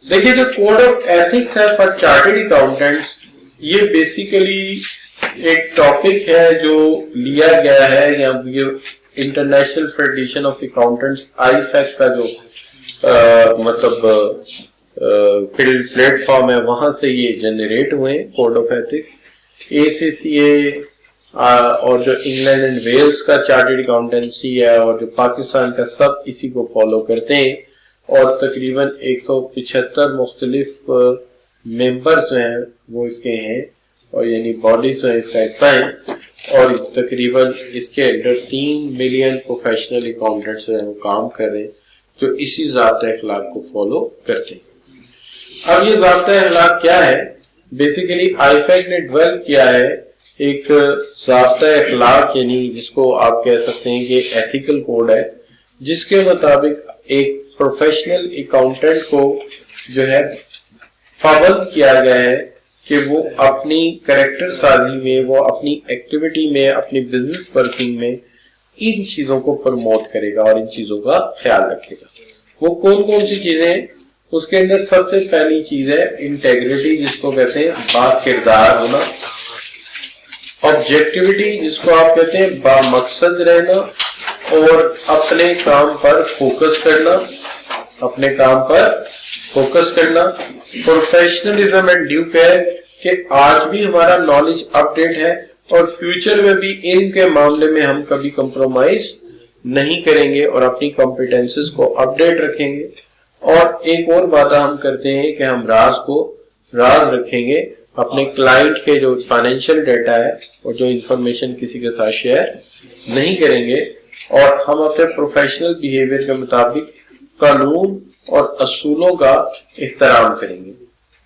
देखिए जो code of ethics है फॉर चार्टर्ड अकाउंटेंट्स, ये बेसिकली एक टॉपिक है जो लिया गया है या ये इंटरनेशनल फेडरेशन ऑफ अकाउंटेंट्स आईफेक का जो प्लेटफॉर्म है वहां से ये जनरेट हुए कोड ऑफ एथिक्स। ACCA और जो इंग्लैंड एंड वेल्स का चार्टर्ड अकाउंटेंसी है और जो पाकिस्तान का, सब इसी को फॉलो करते हैं और तकरीबन 175 मुख्तलिफ मेंबर्स जो हैं वो इसके हैं और यानी बॉडीज जो है इसका हिस्सा है और तकरीबन इसके अंदर 3 मिलियन प्रोफेशनल अकाउंटेंट्स जो है वो काम कर रहे हैं जो इसी ज़ाब्ता अखलाक को फॉलो करते हैं। अब ये ज़ाब्ता अखलाक क्या है? बेसिकली आईफेक ने डेवलप किया है एक ज़ाब्ता अखलाक, यानी जिसको आप कह सकते हैं कि एथिकल कोड है, जिसके मुताबिक एक प्रोफेशनल अकाउंटेंट को जो है पाबंद किया गया है कि वो अपनी कैरेक्टर साजी में, वो अपनी एक्टिविटी में, अपनी बिजनेस वर्किंग में इन चीजों को प्रमोट करेगा और इन चीजों का ख्याल रखेगा। वो कौन कौन सी चीजें हैं? उसके अंदर सबसे पहली चीज है इंटेग्रिटी, जिसको कहते हैं बाकिरदार होना, ऑब्जेक्टिविटी जिसको आप कहते हैं बामकसद रहना, और अपने काम पर फोकस करना, अपने काम पर फोकस करना। प्रोफेशनलिज्म एंड ड्यू केयर कि आज भी हमारा नॉलेज अपडेट है और फ्यूचर में भी इनके मामले में हम कभी कंप्रोमाइज नहीं करेंगे और अपनी कॉम्पिटेंसेस को अपडेट रखेंगे। और एक और बात हम करते हैं कि हम राज रखेंगे, अपने क्लाइंट के जो फाइनेंशियल डेटा है और जो इंफॉर्मेशन किसी के साथ शेयर नहीं करेंगे, और हम अपने प्रोफेशनल बिहेवियर के मुताबिक कानून और असूलों का एहतराम करेंगे,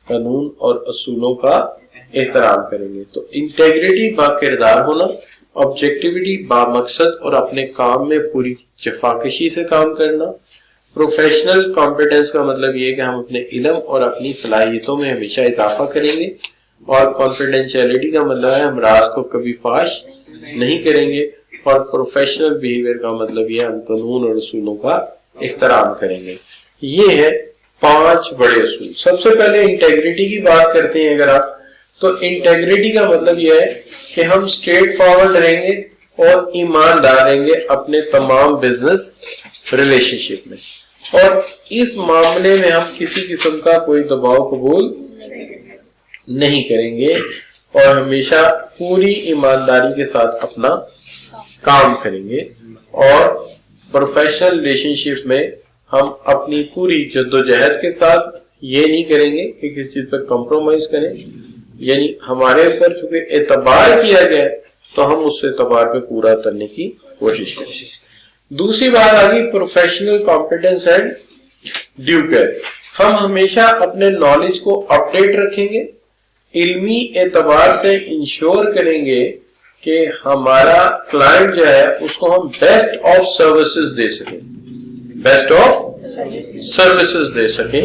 कानून और असूलों का एहतराम करेंगे। तो इंटेग्रिटी बाकिरदार होना, ऑब्जेक्टिविटी बामकसद और अपने काम में पूरी जफाकशी से काम करना। प्रोफेशनल कॉम्पिटेंस का मतलब ये है कि हम अपने इल्म और अपनी सलाहियतों में हमेशा इजाफा करेंगे, और कॉन्फिडेंशियलिटी का मतलब है हम राज को कभी फाश नहीं करेंगे, और प्रोफेशनल बिहेवियर का मतलब ये हम कानून और असूलों का एहतराम करेंगे। ये है 5 बड़े असूल। सबसे पहले इंटेग्रिटी की बात करते हैं अगर आप, तो इंटेग्रिटी का मतलब यह है कि हम स्ट्रेट फॉरवर्ड रहेंगे और ईमानदार रहेंगे अपने तमाम बिजनेस रिलेशनशिप में, और इस मामले में हम किसी किस्म का कोई दबाव कबूल नहीं करेंगे और हमेशा पूरी ईमानदारी के साथ अपना काम करेंगे। और प्रोफेशनल रिलेशनशिप में हम अपनी पूरी जद्दोजहद के साथ ये नहीं करेंगे कि किसी चीज पर कॉम्प्रोमाइज करें, यानी हमारे ऊपर चूंकि एतबार किया गया तो हम उस एतबार पे पूरा करने की कोशिश करें। दूसरी बात आ गई professional competence and due care. हम हमेशा अपने नॉलेज को अपडेट रखेंगे, इल्मी एतबार से इंश्योर करेंगे कि हमारा क्लाइंट जो है उसको हम बेस्ट ऑफ सर्विसेज दे सकें, बेस्ट ऑफ सर्विसेज दे सकें,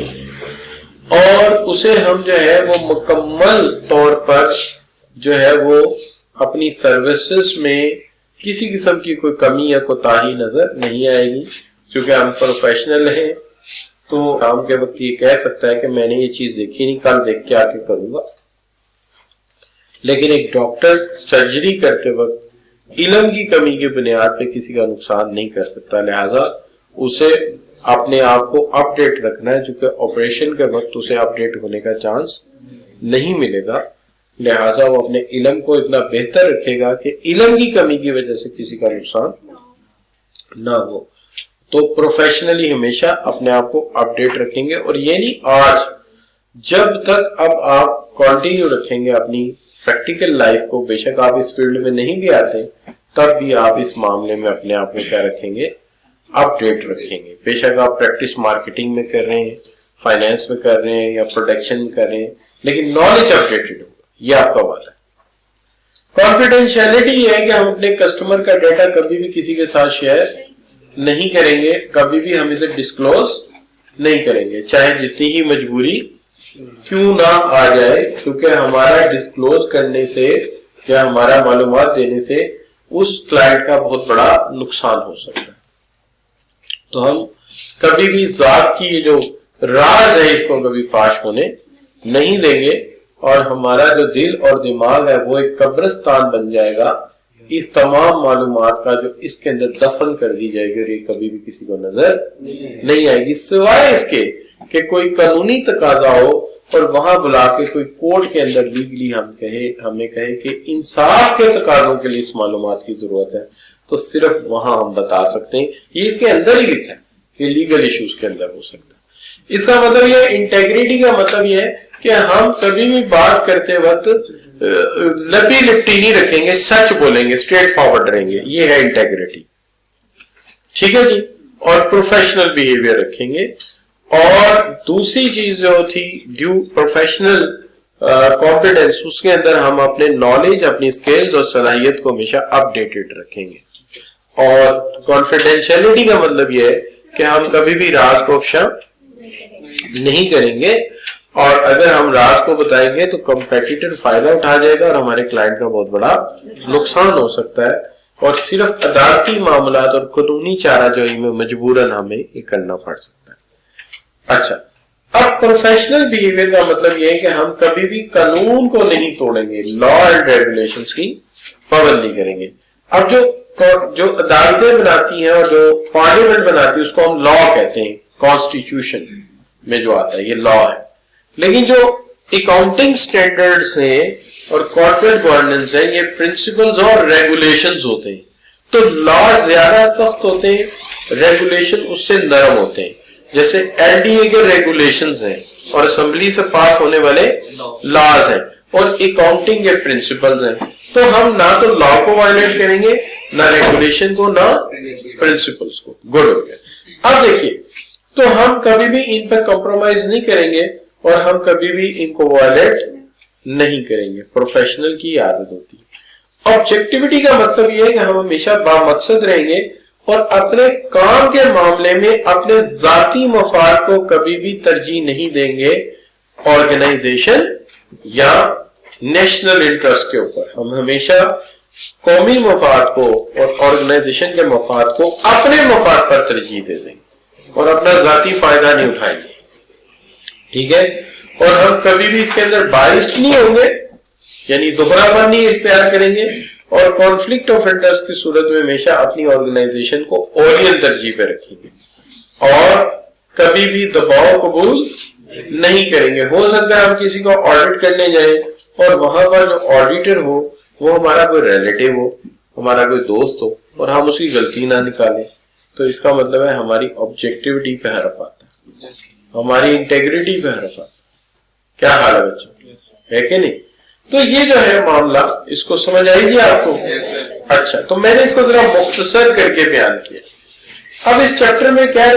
और उसे हम जो है वो मुकम्मल तौर पर जो है वो अपनी सर्विसेज में किसी किस्म की कोई कमी या कोताही नजर नहीं आएगी। क्योंकि हम प्रोफेशनल हैं तो काम के वक्त ये कह सकता है कि मैंने ये चीज देखी नहीं, कल देख के आके करूंगा। लेकिन एक डॉक्टर सर्जरी करते वक्त इल्म की कमी की बुनियाद पे किसी का नुकसान नहीं कर सकता, लिहाजा उसे अपने आप को अपडेट रखना है, क्योंकि ऑपरेशन के वक्त उसे अपडेट होने का चांस नहीं मिलेगा। लिहाजा वो अपने इल्म को इतना बेहतर रखेगा कि इल्म की कमी की वजह से किसी का नुकसान ना हो। तो प्रोफेशनली हमेशा अपने आप को अपडेट रखेंगे, और ये नहीं आज, जब तक अब आप कंटिन्यू रखेंगे अपनी प्रैक्टिकल लाइफ को, बेशक आप इस फील्ड में नहीं भी आते तब भी आप इस मामले में अपने आप में क्या रखेंगे, अपडेट रखेंगे। बेशक आप प्रैक्टिस मार्केटिंग में कर रहे हैं, फाइनेंस में कर रहे हैं या प्रोडक्शन में कर रहे हैं, लेकिन नॉलेज अपडेटेड होगा, ये आपका वादा है। कॉन्फिडेंशियलिटी ये है कि हम अपने कस्टमर का डेटा कभी भी किसी के साथ शेयर नहीं करेंगे, कभी भी हम इसे डिस्क्लोज नहीं करेंगे, चाहे जितनी ही मजबूरी क्यों ना आ जाए, क्योंकि हमारा डिस्क्लोज करने से या हमारा मालूमात देने से उस क्लाइंट का बहुत बड़ा नुकसान हो सकता है। तो हम कभी भी जात की जो राज है, इसको कभी फाश होने नहीं देंगे, और हमारा जो दिल और दिमाग है वो एक कब्रिस्तान बन जाएगा इस तमाम मालूमात का, जो इसके अंदर दफन कर दी जाएगी और ये कभी भी किसी को नजर नहीं आएगी, सिवाय इसके कि कोई कानूनी तकाजा हो और वहां बुला के कोई कोर्ट के अंदर लीगली हमें कहे कि इंसाफ के तकाजों के लिए इस मालूमात की जरूरत है, तो सिर्फ वहां हम बता सकते हैं। ये इसके अंदर ही लिखा है कि लीगल इश्यूज के अंदर हो सकता है। इसका मतलब ये इंटेग्रिटी का मतलब ये है कि हम कभी भी बात करते वक्त लपी लिपटी नहीं रखेंगे, सच बोलेंगे, स्ट्रेट फॉरवर्ड रहेंगे, ये है इंटेग्रिटी। ठीक है जी। और प्रोफेशनल बिहेवियर रखेंगे। और दूसरी चीज जो थी ड्यू प्रोफेशनल कॉम्पिटेंस, उसके अंदर हम अपने नॉलेज, अपनी स्किल्स और सलाहियत को हमेशा अपडेटेड रखेंगे। और कॉन्फिडेंशियलिटी का मतलब यह है कि हम कभी भी राज को अफशा नहीं करेंगे, और अगर हम राज को बताएंगे तो कंपेटिटर फायदा उठा जाएगा और हमारे क्लाइंट का बहुत बड़ा नुकसान हो सकता है, और सिर्फ अदालती मामलात और कानूनी चाराजोई में मजबूरन हमें ये करना पड़ सकता है। अच्छा, अब प्रोफेशनल बिहेवियर का मतलब यह है कि हम कभी भी कानून को नहीं तोड़ेंगे, लॉ एंड रेगुलेशंस की पाबंदी करेंगे। अब जो अदालतें बनाती हैं और जो पार्लियामेंट बनाती है उसको हम लॉ कहते हैं, कॉन्स्टिट्यूशन में जो आता है ये लॉ है। लेकिन जो अकाउंटिंग स्टैंडर्ड्स हैं और कॉर्पोरेट गवर्नेंस है, ये प्रिंसिपल्स और रेगुलेशंस होते हैं। तो लॉ ज्यादा सख्त होते हैं, रेगुलेशन उससे नरम होते हैं। जैसे एलडीए के रेगुलेशंस हैं और असेंबली से पास होने वाले लॉज हैं, और अकाउंटिंग के प्रिंसिपल्स हैं। तो हम ना तो लॉ को वायलेट करेंगे, ना रेगुलेशन को, ना प्रिंसिपल्स को। गुड हो गया। अब देखिए, तो हम कभी भी इन पर कॉम्प्रोमाइज नहीं करेंगे और हम कभी भी इनको वायलेट नहीं करेंगे। प्रोफेशनल की आदत होती है। ऑब्जेक्टिविटी का मतलब यह है कि हम हमेशा बामकसद रहेंगे और अपने काम के मामले में अपने जाती मफाद को कभी भी तरजीह नहीं देंगे ऑर्गेनाइजेशन या नेशनल इंटरेस्ट के ऊपर। हम हमेशा कौमी मफाद को और ऑर्गेनाइजेशन के मफाद को अपने मफाद पर तरजीह दे देंगे और अपना जाती फायदा नहीं उठाएंगे। ठीक है। और हम कभी भी इसके अंदर बाइस्ड नहीं होंगे, यानी दोहरापन नहीं इख्तियार करेंगे, और कॉन्फ्लिक्ट ऑफ इंटरेस्ट की सूरत में हमेशा अपनी ऑर्गेनाइजेशन को ओरियन तरजीह पे रखेंगे और कभी भी दबाव कबूल नहीं करेंगे। हो सकता है हम किसी को ऑडिट करने जाएं और वहां पर जो ऑडिटर हो वो हमारा कोई रिलेटिव हो, हमारा कोई दोस्त हो, और हम उसकी गलती ना निकालें, तो इसका मतलब है हमारी ऑब्जेक्टिविटी पे हरफ आता है, हमारी इंटेग्रिटी पे हरफ आता है। क्या हाल है बच्चों, है कि नहीं? तो ये जो है मामला, इसको समझ आएगी आपको? अच्छा, तो मैंने इसको जरा मुख्तसर करके बयान किया। अब इस चैप्टर में क्या